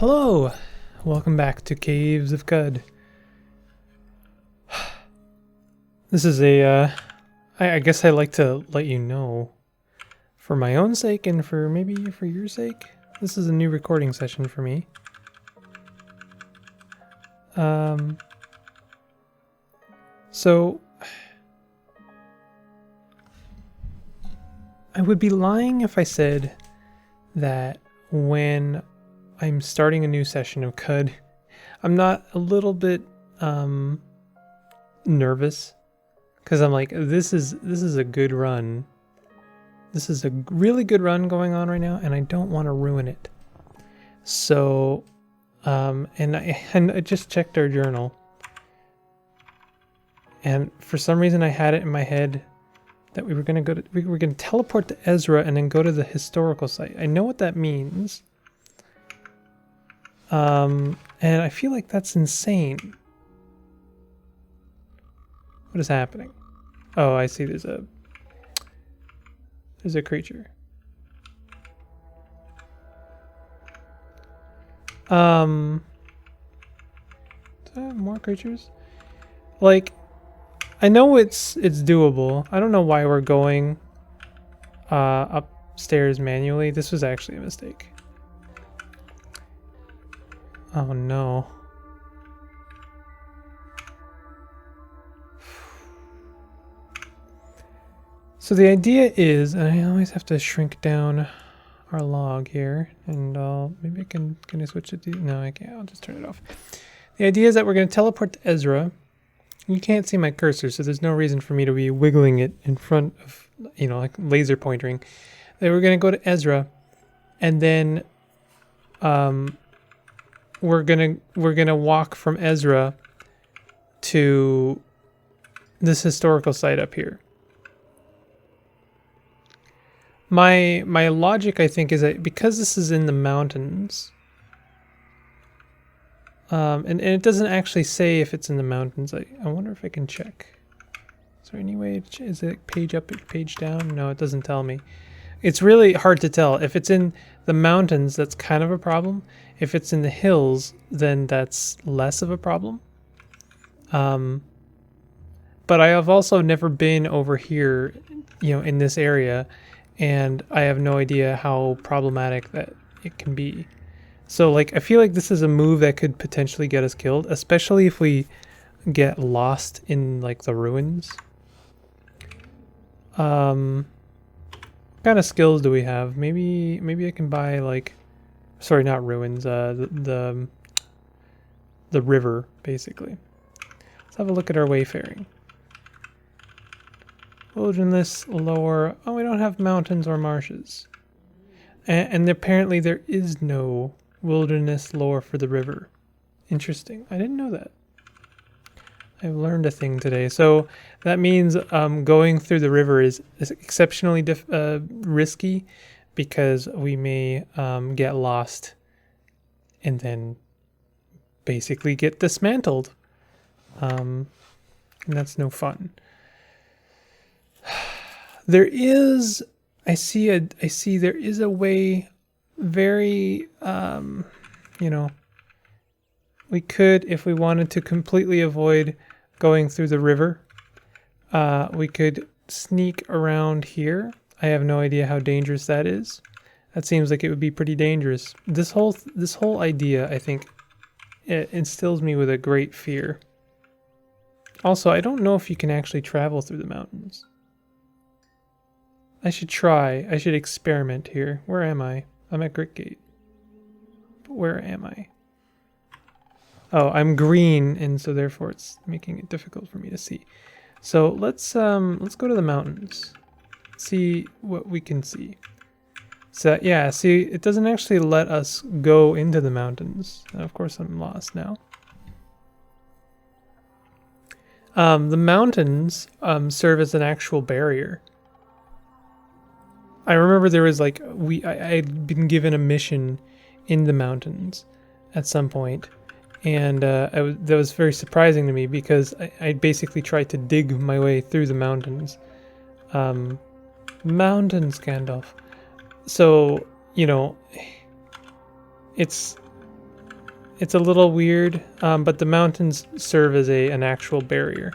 Hello! Welcome back to Caves of Qud. This is I guess I like to let you know, for my own sake and for maybe for your sake, this is a new recording session for me. So I would be lying if I said that when I'm starting a new session of Qud, I'm not a little bit nervous, because I'm like, this is a good run. This is a really good run going on right now, and I don't want to ruin it. So, and I just checked our journal, and for some reason I had it in my head that we were gonna teleport to Ezra and then go to the historical site. I know what that means. And I feel like that's insane. What is happening? Oh, I see. There's a creature. More creatures? Like, I know it's doable. I don't know why we're going upstairs manually. This was actually a mistake. Oh no. So the idea is, and I always have to shrink down our log here, and maybe I can I switch it to, no I can't, I'll just turn it off. The idea is that we're going to teleport to Ezra. You can't see my cursor, so there's no reason for me to be wiggling it in front of, you know, like laser pointering. Then we're going to go to Ezra, and then we're gonna walk from Ezra to this historical site up here. My logic, I think, is that because this is in the mountains, and it doesn't actually say if it's in the mountains. I wonder if I can check. Is there any way? Is it page up, page down? No, it doesn't tell me. It's really hard to tell. If it's in the mountains, that's kind of a problem. If it's in the hills, then that's less of a problem. But I have also never been over here, you know, in this area, and I have no idea how problematic that it can be. So, like, I feel like this is a move that could potentially get us killed, especially if we get lost in, like, the ruins. What kind of skills do we have? Maybe I can buy, like, sorry, not ruins, the river, basically. Let's have a look at our wayfaring. Wilderness, lower. Oh, we don't have mountains or marshes. And apparently there is no wilderness lore for the river. Interesting. I didn't know that. I've learned a thing today. So that means going through the river is exceptionally risky, because we may get lost and then basically get dismantled. And that's no fun. There is, I see there is a way, very, you know, we could, if we wanted to completely avoid going through the river, we could sneak around here. I have no idea how dangerous that is. That seems like it would be pretty dangerous. This whole idea, I think, it instills me with a great fear. Also, I don't know if you can actually travel through the mountains. I should try. I should experiment here. Where am I? I'm at Gritgate. But where am I? Oh, I'm green, and so therefore it's making it difficult for me to see. So let's go to the mountains. See what we can see. So yeah, see, it doesn't actually let us go into the mountains. Of course, I'm lost now. The mountains serve as an actual barrier. I remember there was like I'd been given a mission in the mountains at some point, and that was very surprising to me, because I basically tried to dig my way through the mountains. Mountains, Gandalf. So, you know, it's it's a little weird, but the mountains serve as an actual barrier.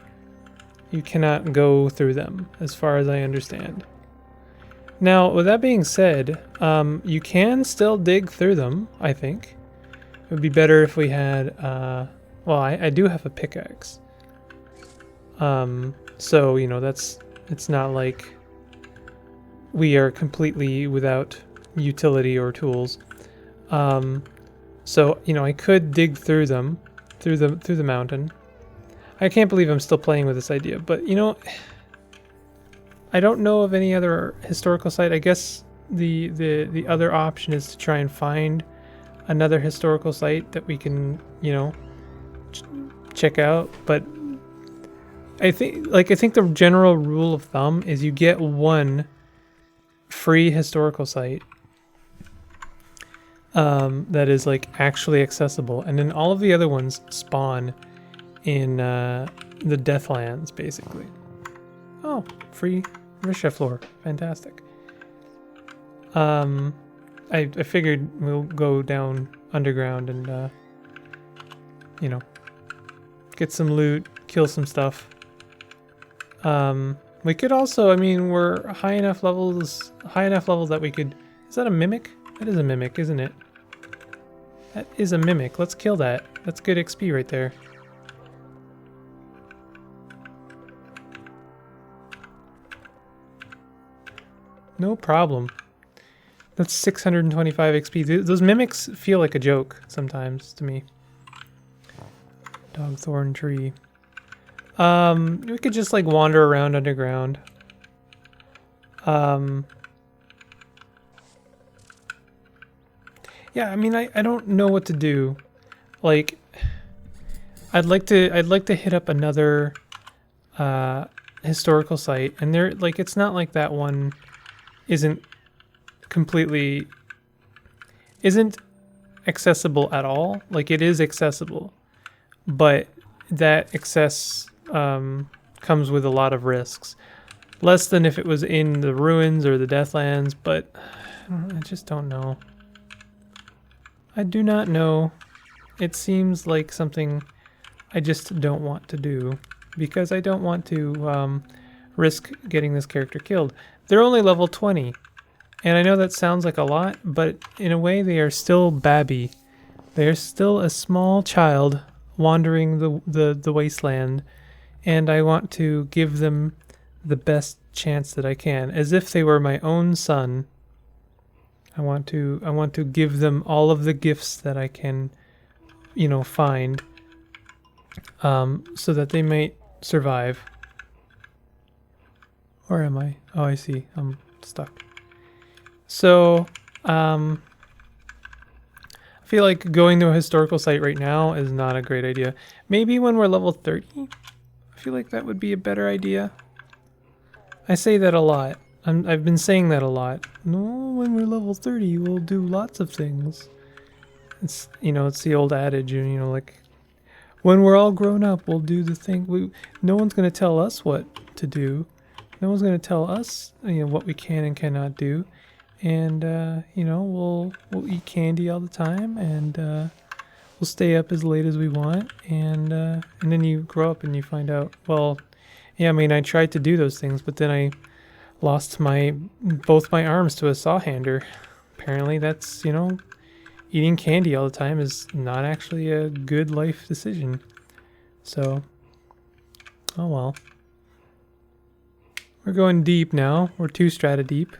You cannot go through them, as far as I understand. Now, with that being said, you can still dig through them, I think. It would be better if we had, well, I do have a pickaxe. So, you know, it's not like we are completely without utility or tools. So, you know, I could dig through them, through the mountain. I can't believe I'm still playing with this idea, but, you know, I don't know of any other historical site. I guess the other option is to try and find another historical site that we can, you know, check out. But I think the general rule of thumb is you get one free historical site that is like actually accessible, and then all of the other ones spawn in the Deathlands, basically. Oh, free Risha floor. Fantastic. I figured we'll go down underground and, you know, get some loot, kill some stuff. We could also, I mean, we're high enough levels that we could... Is that a mimic? That is a mimic, isn't it? That is a mimic. Let's kill that. That's good XP right there. No problem. That's 625 XP. Those mimics feel like a joke sometimes to me. Dogthorn tree. We could just like wander around underground. Yeah, I mean, I don't know what to do. Like, I'd like to hit up another historical site, and there, like, it's not like that one isn't accessible at all. Like, it is accessible, but that access comes with a lot of risks. Less than if it was in the ruins or the Deathlands, but I just don't know. I do not know. It seems like something I just don't want to do, because I don't want to risk getting this character killed. They're only level 20, and I know that sounds like a lot, but in a way they are still babby. They are still a small child wandering the wasteland, and I want to give them the best chance that I can, as if they were my own son. I want to give them all of the gifts that I can, you know, find, so that they might survive. Where am I? Oh, I see. I'm stuck. So, I feel like going to a historical site right now is not a great idea. Maybe when we're level 30, I feel like that would be a better idea. I say that a lot. I've been saying that a lot. No, when we're level 30, we'll do lots of things. It's, you know, it's the old adage, you know, like, when we're all grown up, we'll do the thing. No one's going to tell us what to do. No one's going to tell us, you know, what we can and cannot do. And, you know, we'll eat candy all the time, and we'll stay up as late as we want. And then you grow up and you find out, well, yeah, I mean, I tried to do those things, but then I lost both my arms to a sawhander. Apparently that's, you know, eating candy all the time is not actually a good life decision. So, oh well. We're going deep now. We're 2 strata deep.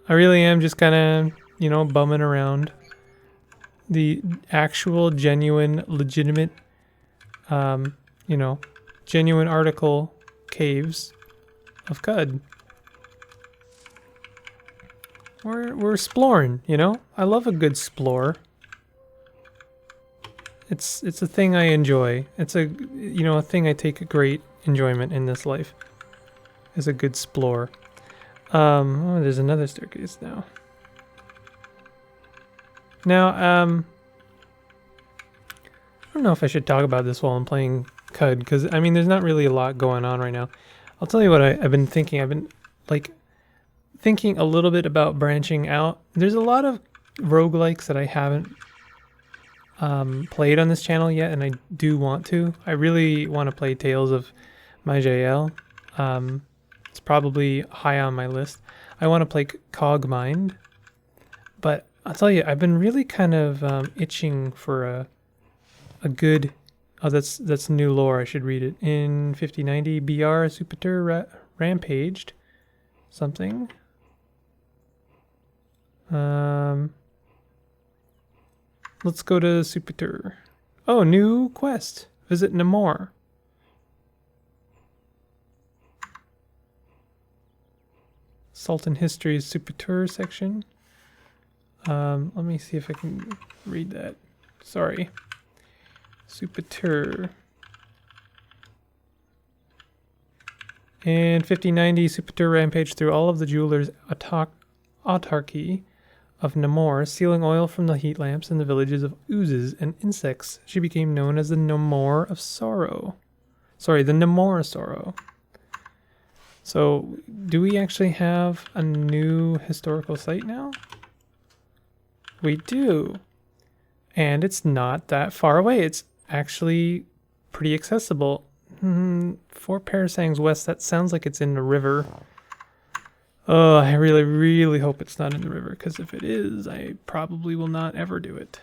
I really am just kind of, you know, bumming around the actual, genuine, legitimate, you know, genuine article caves of Qud. We're exploring, you know? I love a good explore. It's a thing I enjoy. It's a, you know, a thing I take great enjoyment in this life. Is a good explore. Oh, there's another staircase now. Now, I don't know if I should talk about this while I'm playing Qud, because, I mean, there's not really a lot going on right now. I'll tell you what I've been thinking. I've been, like, thinking a little bit about branching out. There's a lot of roguelikes that I haven't played on this channel yet, and I do want to. I really want to play Tales of Maj'El. It's probably high on my list. I want to play Cogmind, but I'll tell you, I've been really kind of itching for a good. Oh, that's new lore. I should read it. In 5090, BR Supiter rampaged something. Let's go to Supiter. Oh, new quest. Visit Namor. Sultan History's Supiter section. Let me see if I can read that. Sorry. Supiter. In 5090, Supiter rampaged through all of the jeweler's autarky of Namor, stealing oil from the heat lamps in the villages of oozes and insects. She became known as the Namor of Sorrow. Sorry, the Namor Sorrow. So, do we actually have a new historical site now? We do. And it's not that far away. It's actually pretty accessible. 4 parasangs west, that sounds like it's in the river. Oh, I really, really hope it's not in the river, because if it is, I probably will not ever do it.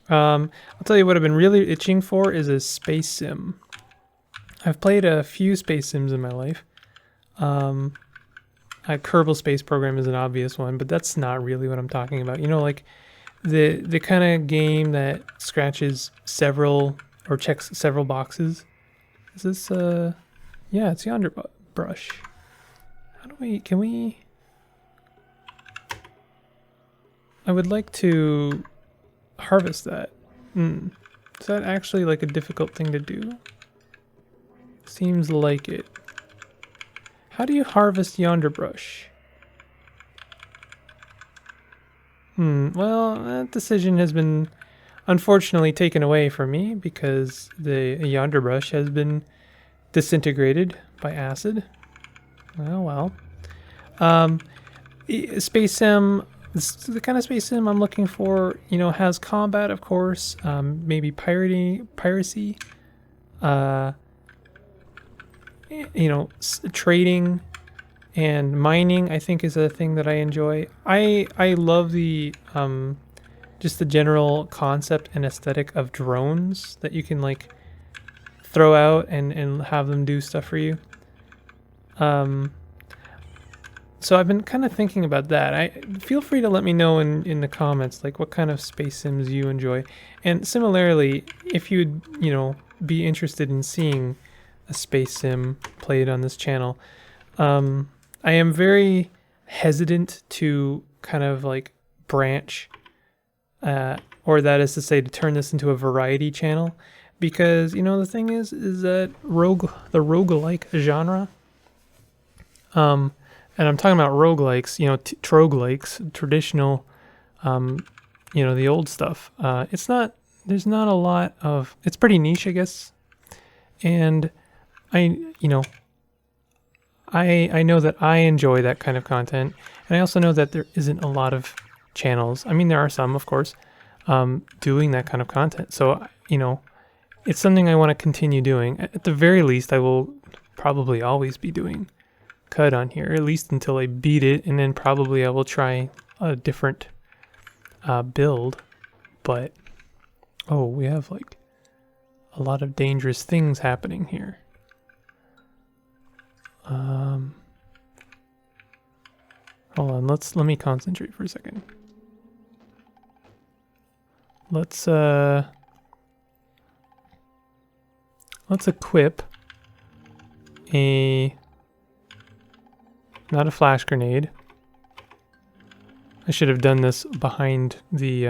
I'll tell you what I've been really itching for is a space sim. I've played a few space sims in my life. Kerbal Space Program is an obvious one, but that's not really what I'm talking about. You know, like the kind of game that scratches several or checks several boxes. Is this yeah, it's Yonder Brush. How do we, can we, I would like to harvest that. Is that actually like a difficult thing to do? Seems like it. How do you harvest Yonder Brush? Well, that decision has been unfortunately taken away from me because the Yonder Brush has been disintegrated by acid. Oh well. Space sim, the kind of space sim I'm looking for, you know, has combat, of course, maybe piracy, you know, trading and mining, I think, is a thing that I enjoy. I love the just the general concept and aesthetic of drones that you can like throw out and have them do stuff for you. So I've been kind of thinking about that. Feel free to let me know in the comments like what kind of space sims you enjoy, and similarly, if you'd, you know, be interested in seeing a space sim played on this channel. I am very hesitant to kind of like branch, or that is to say to turn this into a variety channel, because, you know, the thing is that the roguelike genre, and I'm talking about roguelikes, you know, troguelikes, traditional, you know, the old stuff. There's not a lot of, it's pretty niche, I guess. And I know that I enjoy that kind of content, and I also know that there isn't a lot of channels. I mean, there are some, of course, doing that kind of content. So, you know, it's something I want to continue doing. At the very least, I will probably always be doing CUD on here, at least until I beat it, and then probably I will try a different build. But, oh, we have like a lot of dangerous things happening here. Hold on, let me concentrate for a second. Let's equip not a flash grenade. I should have done this behind the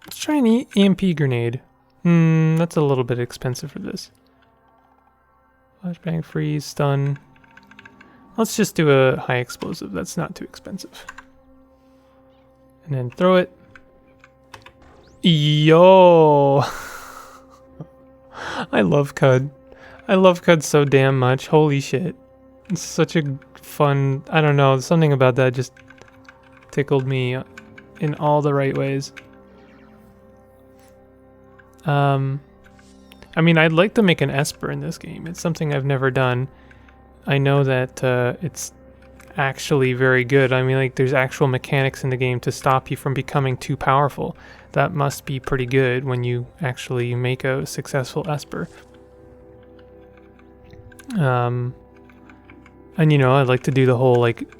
let's try an EMP grenade. That's a little bit expensive for this. Flashbang, freeze, stun. Let's just do a high explosive. That's not too expensive. And then throw it. Yo! I love CUD. I love CUD so damn much. Holy shit. It's such a fun, I don't know, something about that just tickled me in all the right ways. I mean, I'd like to make an Esper in this game. It's something I've never done. I know that it's actually very good. I mean, like, there's actual mechanics in the game to stop you from becoming too powerful. That must be pretty good when you actually make a successful Esper. And you know, I'd like to do the whole, like,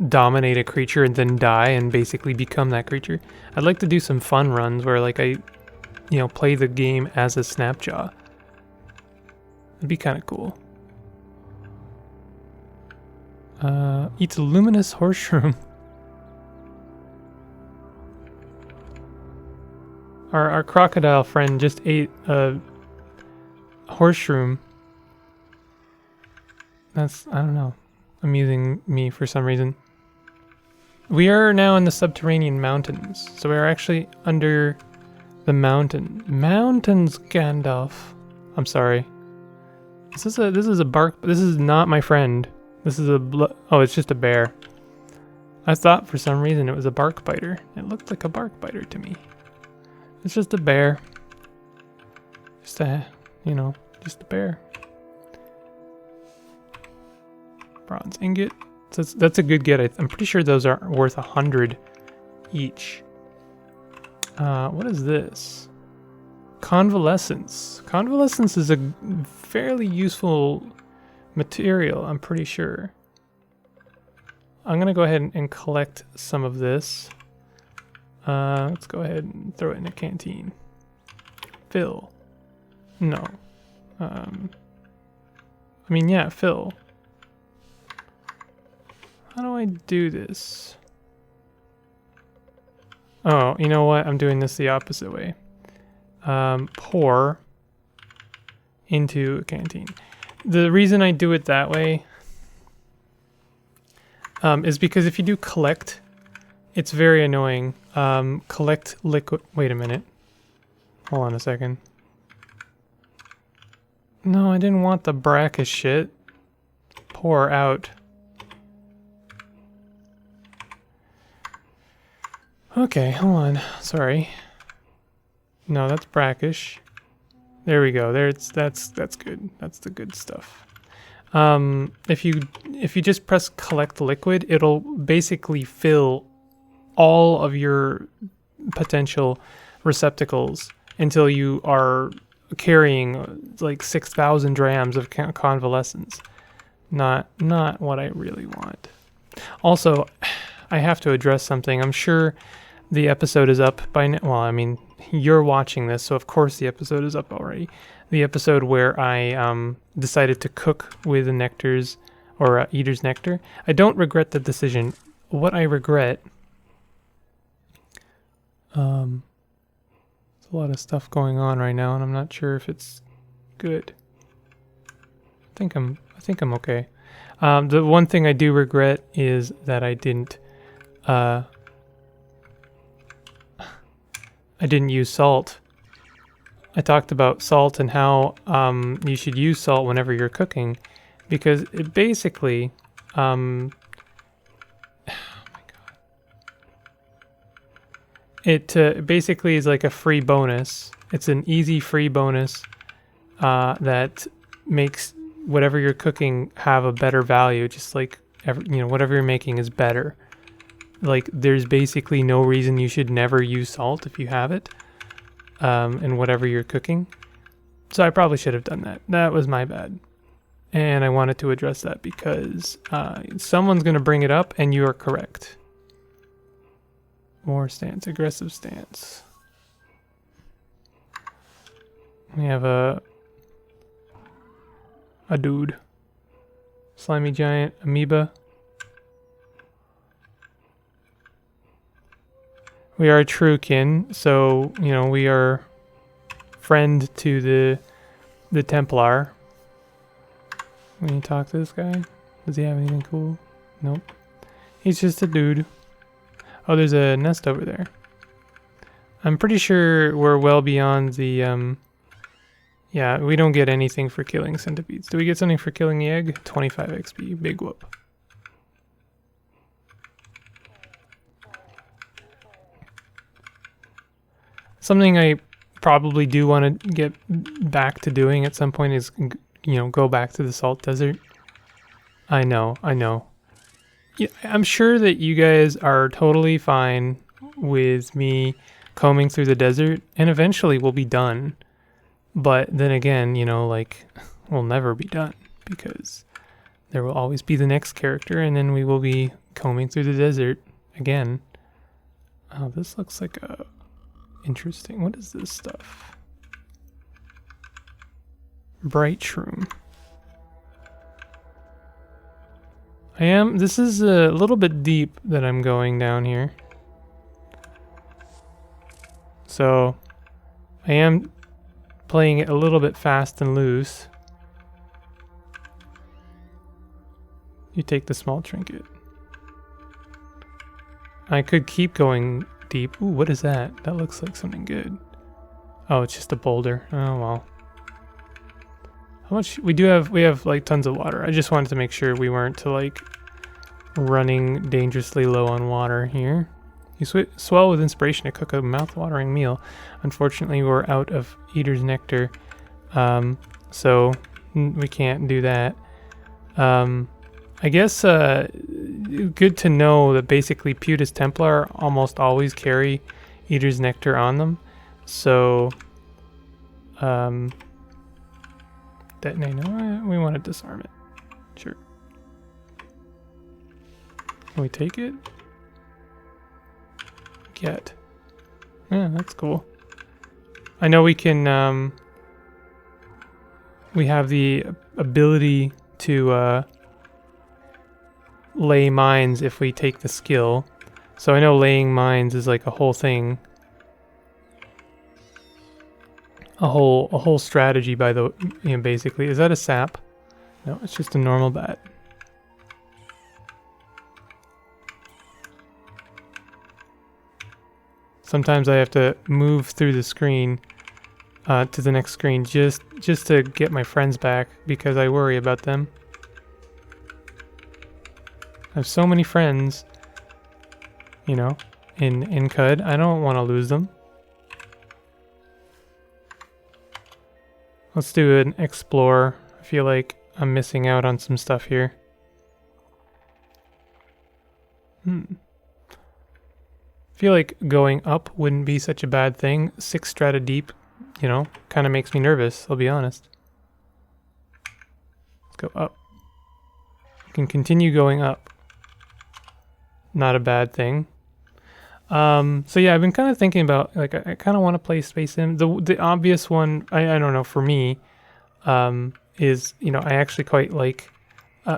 dominate a creature and then die and basically become that creature. I'd like to do some fun runs where, like, I, you know, play the game as a Snapjaw. It'd be kind of cool. Eats a luminous horseshroom. Our crocodile friend just ate a horseshroom. That's, I don't know, amusing me for some reason. We are now in the subterranean mountains, so we are actually under the mountain. Mountains, Gandalf. I'm sorry. This is a bark. This is not my friend. This is oh, it's just a bear. I thought for some reason it was a bark biter. It looked like a bark biter to me. It's just a bear. Just a, you know, just a bear. Bronze ingot. So that's a good get. I'm pretty sure those are worth 100 each. What is this? Convalescence. Convalescence is a fairly useful material, I'm pretty sure. I'm gonna go ahead and collect some of this. Let's go ahead and throw it in a canteen. Fill. No. I mean, yeah, fill. How do I do this? Oh, you know what? I'm doing this the opposite way. Pour into a canteen. The reason I do it that way is because if you do collect, it's very annoying. Collect liquid. Wait a minute. Hold on a second. No, I didn't want the brackish shit. Pour out. Okay, hold on. Sorry. No, that's brackish. There we go. There, that's good. That's the good stuff. If you just press collect liquid, it'll basically fill all of your potential receptacles until you are carrying like 6,000 drams of convalescence. Not what I really want. Also, I have to address something. I'm sure the episode is up by now. Well, I mean, you're watching this, so of course the episode is up already. The episode where I decided to cook with the nectars, or Eater's Nectar. I don't regret the decision. What I regret... there's a lot of stuff going on right now, and I'm not sure if it's good. I think I'm okay. The one thing I do regret is that I didn't use salt. I talked about salt and how you should use salt whenever you're cooking, because it basically oh my god, it basically is like a free bonus. It's an easy free bonus that makes whatever you're cooking have a better value. Just like whatever you're making is better. Like, there's basically no reason you should never use salt if you have it in whatever you're cooking. So I probably should have done that. That was my bad. And I wanted to address that because someone's going to bring it up, and you are correct. More stance, aggressive stance. We have a dude. Slimy giant amoeba. We are true kin, so, we are friend to the Templar. When you talk to this guy, does he have anything cool? Nope. He's just a dude. Oh, there's a nest over there. I'm pretty sure we're well beyond the, yeah, we don't get anything for killing centipedes. Do we get something for killing the egg? 25 XP, big whoop. Something I probably do want to get back to doing at some point is, you know, go back to the salt desert. I know. Yeah, I'm sure that you guys are totally fine with me combing through the desert, and eventually we'll be done. But then again, you know, like, we'll never be done because there will always be the next character, and then we will be combing through the desert again. Oh, this looks like a interesting. What is this stuff? Bright shroom. This is a little bit deep that I'm going down here. So I am playing it a little bit fast and loose. You take the small trinket. I could keep going deep. Ooh, what is that? That looks like something good. Oh, it's just a boulder. Oh, well. How much? We have like tons of water. I just wanted to make sure we weren't to like running dangerously low on water here. You swell with inspiration to cook a mouth-watering meal. Unfortunately, we're out of Eater's Nectar, so we can't do that. I guess good to know that basically Pewdus Templar almost always carry Eater's Nectar on them. So, detonate. No, we want to disarm it. Sure. Can we take it? Get. Yeah, that's cool. I know we can, we have the ability to, lay mines if we take the skill. So I know laying mines is like a whole thing. A whole strategy by the, you know, basically. Is that a sap? No, it's just a normal bat. Sometimes I have to move through the screen to the next screen just to get my friends back because I worry about them. I have so many friends, you know, in CUD. I don't want to lose them. Let's do an explore. I feel like I'm missing out on some stuff here. I feel like going up wouldn't be such a bad thing. 6 strata deep, you know, kind of makes me nervous, I'll be honest. Let's go up. We can continue going up. Not a bad thing. So yeah, I've been kind of thinking about, like, I kind of want to play Space Sim. The obvious one, I don't know, for me, is, you know, I actually quite like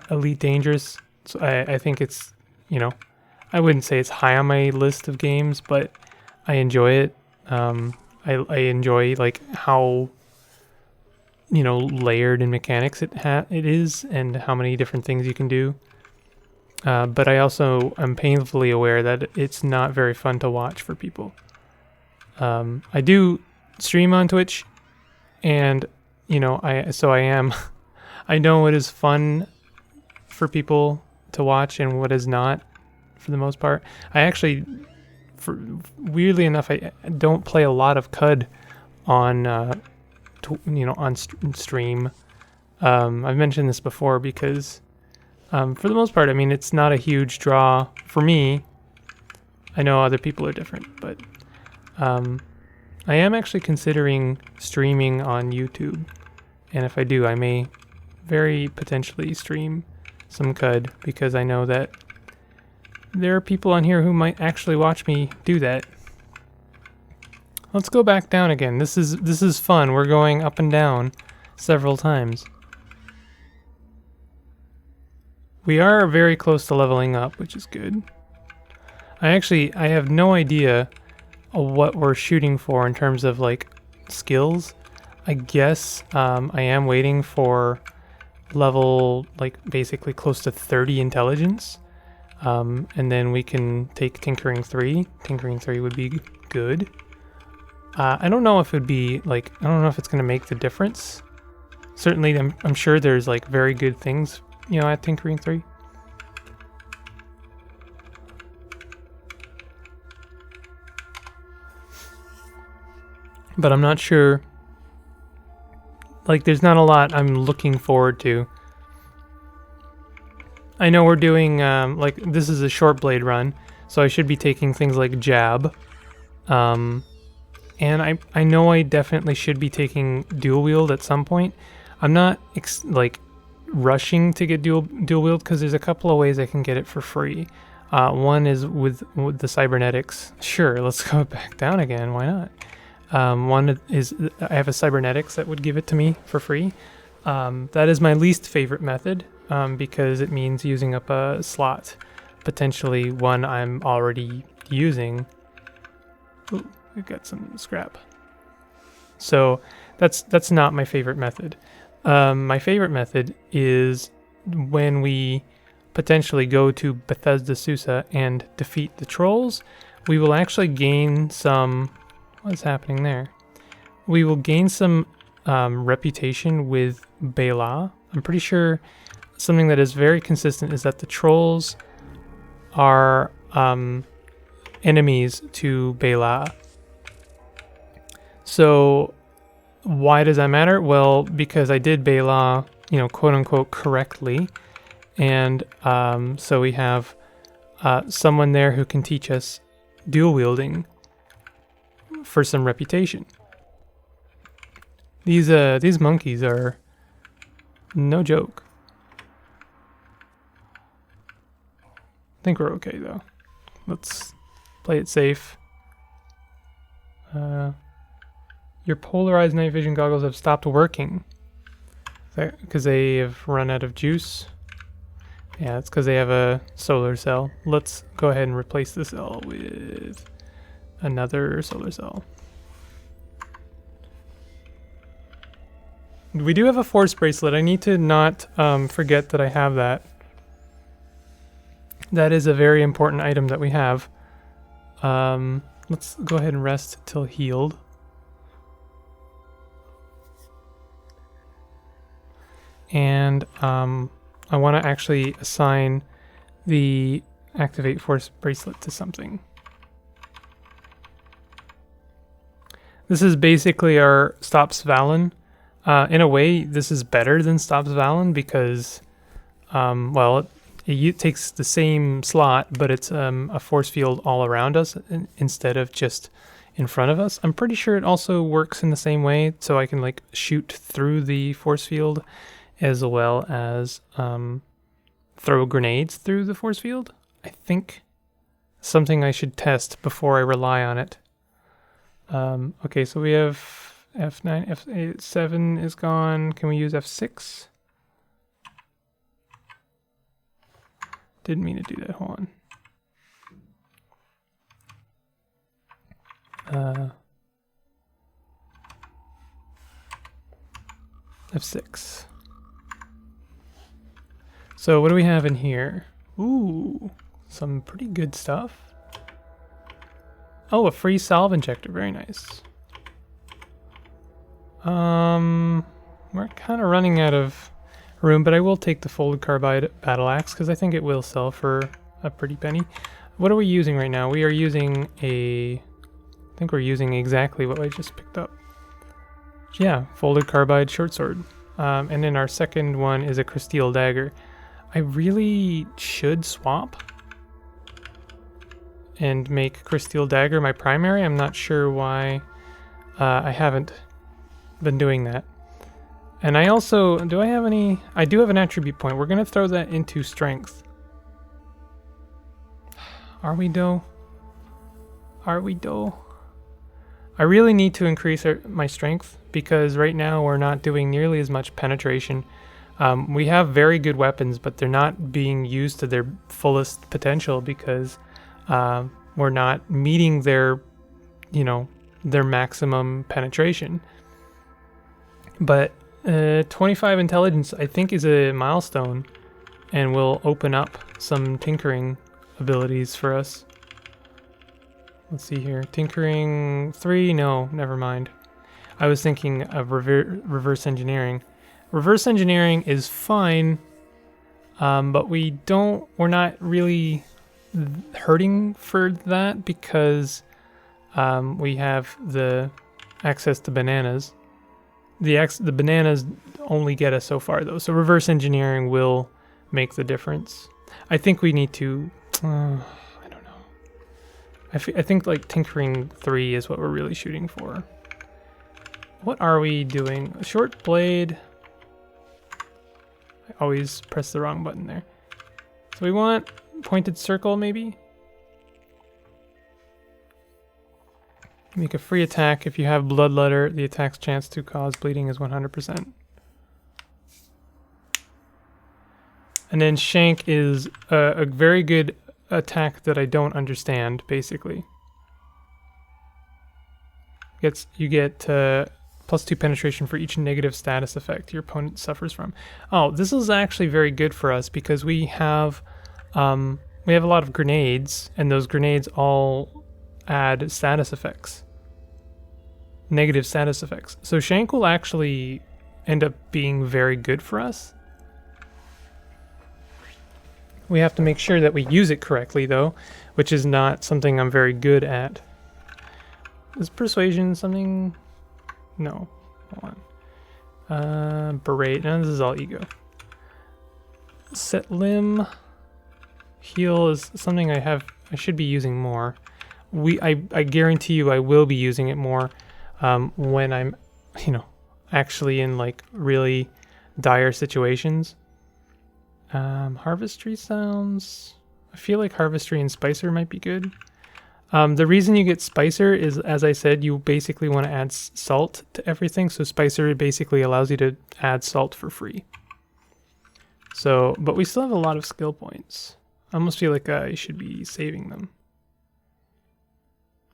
Elite Dangerous. So I think it's, you know, I wouldn't say it's high on my list of games, but I enjoy it. I enjoy, like, how, you know, layered in mechanics it is, and how many different things you can do. But I also am painfully aware that it's not very fun to watch for people. I do stream on Twitch, and, you know, I am. I know what is fun for people to watch and what is not, for the most part. I actually, weirdly enough, I don't play a lot of CUD on, you know, on stream. I've mentioned this before because, for the most part, I mean, it's not a huge draw for me. I know other people are different, but I am actually considering streaming on YouTube. And if I do, I may very potentially stream some CUD, because I know that there are people on here who might actually watch me do that. Let's go back down again. This is fun. We're going up and down several times. We are very close to leveling up, which is good. I have no idea what we're shooting for in terms of, like, skills. I guess I am waiting for level, like, basically close to 30 intelligence. And then we can take Tinkering 3. Tinkering 3 would be good. I don't know if it would be, like, I don't know if it's going to make the difference. Certainly, I'm sure there's, like, very good things, you know, at Tinkering 3. but I'm not sure. Like, there's not a lot I'm looking forward to. I know we're doing, like, this is a short blade run, so I should be taking things like jab. And I know I definitely should be taking dual wield at some point. I'm not, like, rushing to get dual wield because there's a couple of ways I can get it for free. One is with the cybernetics. Sure, let's go back down again. Why not? One is I have a cybernetics that would give it to me for free. That is my least favorite method because it means using up a slot, potentially one I'm already using. Ooh, we've got some scrap. So that's not my favorite method. My favorite method is when we potentially go to Bethesda Susa and defeat the trolls. We will actually gain some... What's happening there? We will gain some reputation with Bela. I'm pretty sure something that is very consistent is that the trolls are enemies to Bela. So why does that matter? Well, because I did Bela, you know, quote unquote correctly. And so we have someone there who can teach us dual wielding for some reputation. These monkeys are no joke. I think we're okay though. Let's play it safe. Your polarized night vision goggles have stopped working. Because they have run out of juice. Yeah, it's because they have a solar cell. Let's go ahead and replace the cell with another solar cell. We do have a force bracelet. I need to not forget that I have that. That is a very important item that we have. Let's go ahead and rest till healed. And I want to actually assign the activate force bracelet to something. This is basically our Stops Valen. In a way, this is better than Stops Valen because, well, it takes the same slot, but it's a force field all around us instead of just in front of us. I'm pretty sure it also works in the same way, so I can like shoot through the force field as well as throw grenades through the force field. I think something I should test before I rely on it. Okay, so we have F9, F7 is gone. Can we use F6? Didn't mean to do that. Hold on. F6. So what do we have in here? Ooh, some pretty good stuff. Oh, a free salve injector. Very nice. We're kind of running out of room, but I will take the folded carbide battle axe because I think it will sell for a pretty penny. What are we using right now? We are using I think we're using exactly what I just picked up. Yeah, folded carbide short sword. And then our second one is a crysteel dagger. I really should swap and make crysteel dagger my primary. I'm not sure why I haven't been doing that. And I also, do I have any? I do have an attribute point. We're going to throw that into strength. Are we though? Are we though? I really need to increase my strength because right now we're not doing nearly as much penetration. We have very good weapons, but they're not being used to their fullest potential because we're not meeting their, you know, their maximum penetration. But 25 intelligence, I think, is a milestone and will open up some tinkering abilities for us. Let's see here. Tinkering 3? No, never mind. I was thinking of reverse engineering. Reverse engineering is fine, but we're not really hurting for that because we have the access to bananas. The bananas only get us so far though, so reverse engineering will make the difference. I think we need to, I don't know. I think like tinkering 3 is what we're really shooting for. What are we doing? A short blade. I always press the wrong button there. So we want pointed circle maybe? Make a free attack. If you have bloodletter, the attack's chance to cause bleeding is 100%. And then shank is a very good attack that I don't understand, basically. You get +2 penetration for each negative status effect your opponent suffers from. Oh, this is actually very good for us because we have a lot of grenades, and those grenades all add status effects. Negative status effects. So shank will actually end up being very good for us. We have to make sure that we use it correctly though, which is not something I'm very good at. Is persuasion something? No. Hold on. Berate. No, this is all ego. Set limb. Heal is something I should be using more. I guarantee you I will be using it more when I'm, actually in like really dire situations. Harvestry sounds... I feel like Harvestry and Spicer might be good. The reason you get Spicer is, as I said, you basically want to add salt to everything. So Spicer basically allows you to add salt for free. So, but we still have a lot of skill points. I almost feel like I should be saving them.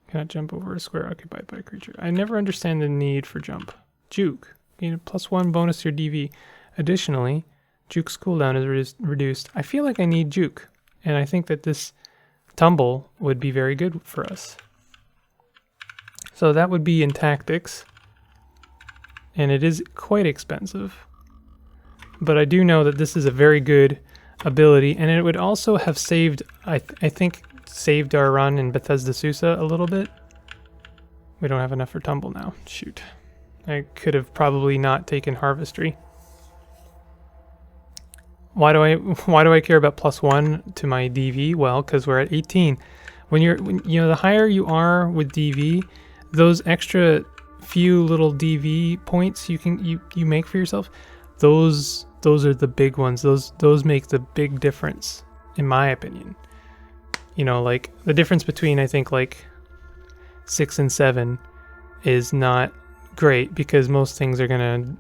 Cannot jump over a square occupied by a creature. I never understand the need for jump. Juke. Gain a +1 bonus to your DV. Additionally, Juke's cooldown is reduced. I feel like I need Juke. And I think that this tumble would be very good for us. So that would be in tactics. And it is quite expensive. But I do know that this is a very good ability. And it would also have saved, I think, saved our run in Bethesda Susa a little bit. We don't have enough for tumble now. Shoot. I could have probably not taken Harvestry. Why do I care about +1 to my DV? Well, because we're at 18. When the higher you are with DV, those extra few little DV points you make for yourself, those are the big ones. Those make the big difference, in my opinion. Like the difference between I think like 6 and 7 is not great because most things are gonna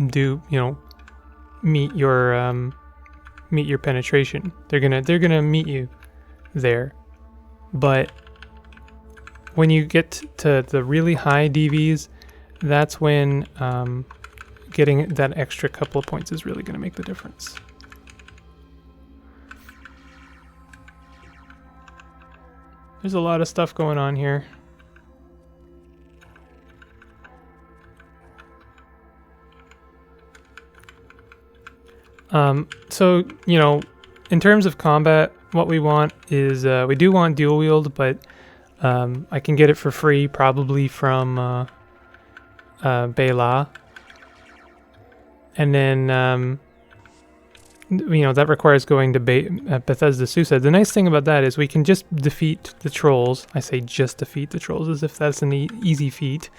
do meet your penetration. They're gonna meet you there. But when you get to the really high DVs, that's when getting that extra couple of points is really gonna make the difference. There's a lot of stuff going on here. So, in terms of combat, what we want is, we do want dual wield, but I can get it for free, probably from Bela. And then, that requires going to Bethesda Susa. The nice thing about that is we can just defeat the trolls. I say just defeat the trolls as if that's an easy feat.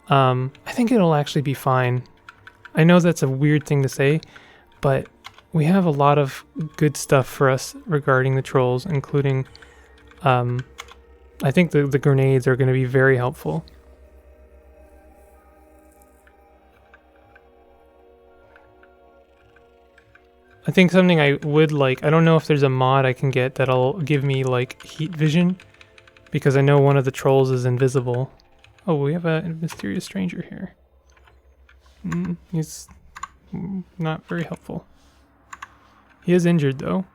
I think it'll actually be fine. I know that's a weird thing to say, but we have a lot of good stuff for us regarding the trolls, including, I think the grenades are going to be very helpful. I think something I would like, I don't know if there's a mod I can get that'll give me like heat vision, because I know one of the trolls is invisible. Oh, we have a mysterious stranger here. He's not very helpful. He is injured though.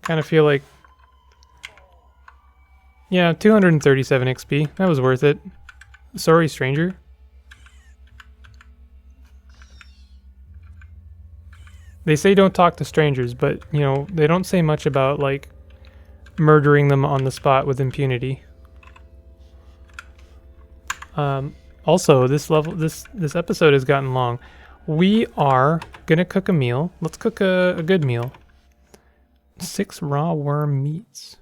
Kind of feel like... Yeah, 237 XP. That was worth it. Sorry, stranger. They say don't talk to strangers, but, they don't say much about, like, murdering them on the spot with impunity. Also, this episode has gotten long. We are gonna cook a meal. Let's cook a good meal. 6 raw worm meats.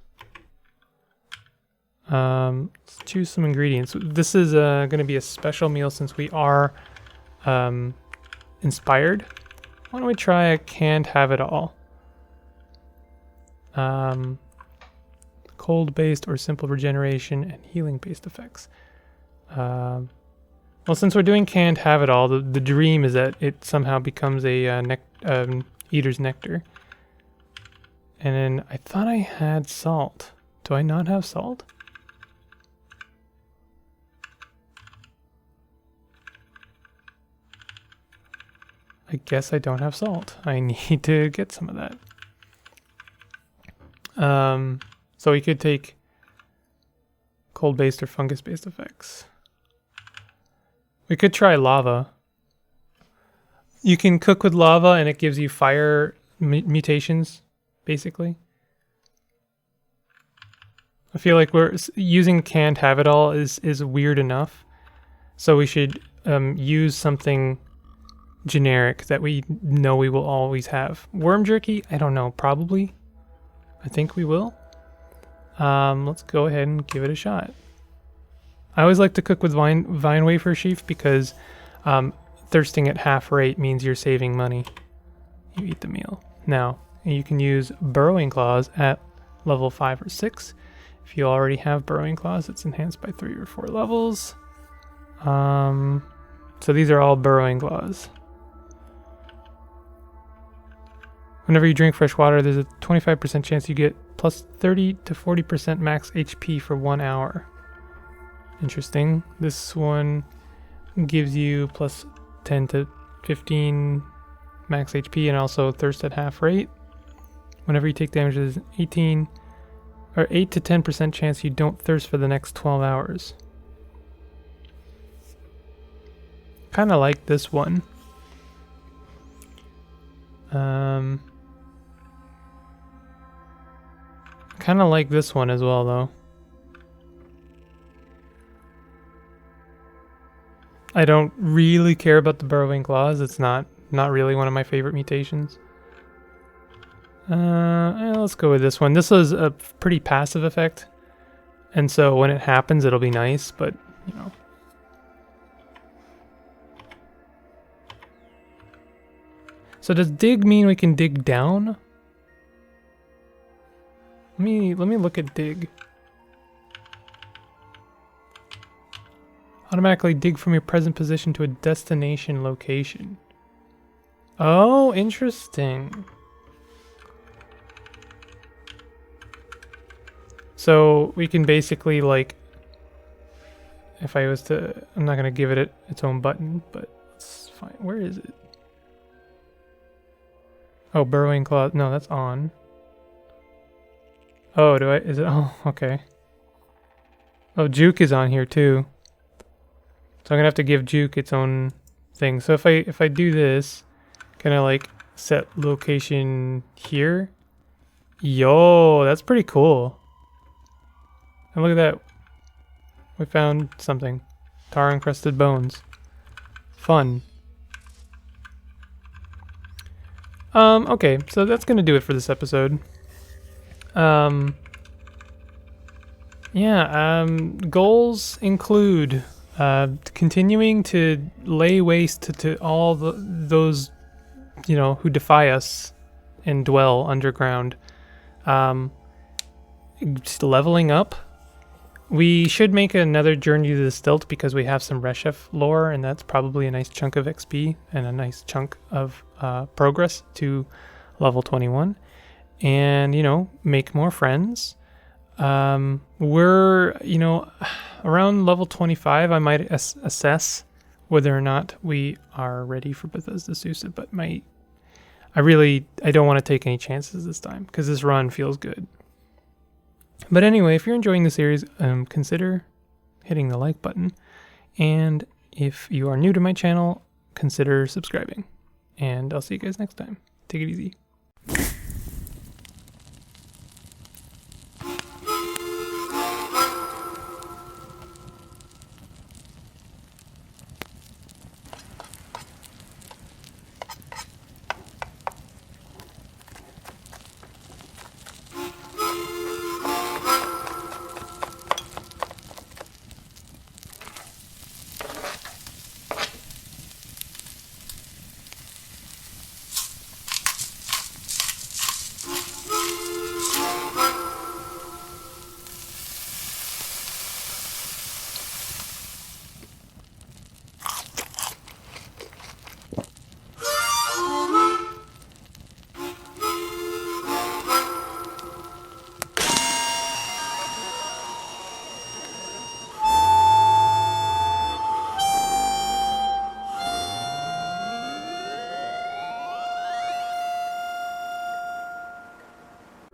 Let's choose some ingredients. This is gonna be a special meal since we are inspired. Why don't we try a canned have it all? Cold-based or simple regeneration and healing-based effects. Well, since we're doing canned have it all, the dream is that it somehow becomes a eater's nectar. And then I thought I had salt. Do I not have salt? I guess I don't have salt. I need to get some of that. So we could take cold-based or fungus-based effects. We could try lava. You can cook with lava and it gives you fire mutations, basically. I feel like we're using canned have it all is weird enough. So we should use something generic that we know we will always have. Worm jerky? I don't know. Probably. I think we will. Let's go ahead and give it a shot. I always like to cook with vine wafer sheaf because thirsting at half rate means you're saving money. You eat the meal. Now, you can use burrowing claws at level 5 or 6. If you already have burrowing claws, it's enhanced by 3 or 4 levels. So these are all burrowing claws. Whenever you drink fresh water, there's a 25% chance you get plus 30 to 40% max HP for 1 hour. Interesting. This one gives you plus 10 to 15 max HP and also thirst at half rate. Whenever you take damage, there's 8 to 10% chance you don't thirst for the next 12 hours. Kind of like this one. Kind of like this one as well, though. I don't really care about the burrowing claws. It's not really one of my favorite mutations. Let's go with this one. This is a pretty passive effect, and so when it happens, it'll be nice. But you know. So does dig mean we can dig down? Let me look at dig. Automatically dig from your present position to a destination location. Oh, interesting. So we can basically, like, if I was to, I'm not gonna give it its own button, but it's fine. Where is it? Oh, burrowing claw. No, that's on. Oh, is it? Oh, okay. Oh, juke is on here too. So I'm gonna have to give juke its own thing. So if I do this, can I like set location here? Yo, that's pretty cool. And look at that. We found something. Tar encrusted bones. Fun. Okay, so that's gonna do it for this episode. Goals include continuing to lay waste to all those, you know, who defy us and dwell underground. Just leveling up. We should make another journey to the Stilt because we have some Reshef lore, and that's probably a nice chunk of XP and a nice chunk of progress to level 21. And, you know, make more friends. We're, you know, around level 25, I might assess whether or not we are ready for Bethesda Susa, but I don't want to take any chances this time because this run feels good. But anyway, if you're enjoying the series, consider hitting the like button. And if you are new to my channel, consider subscribing. And I'll see you guys next time. Take it easy.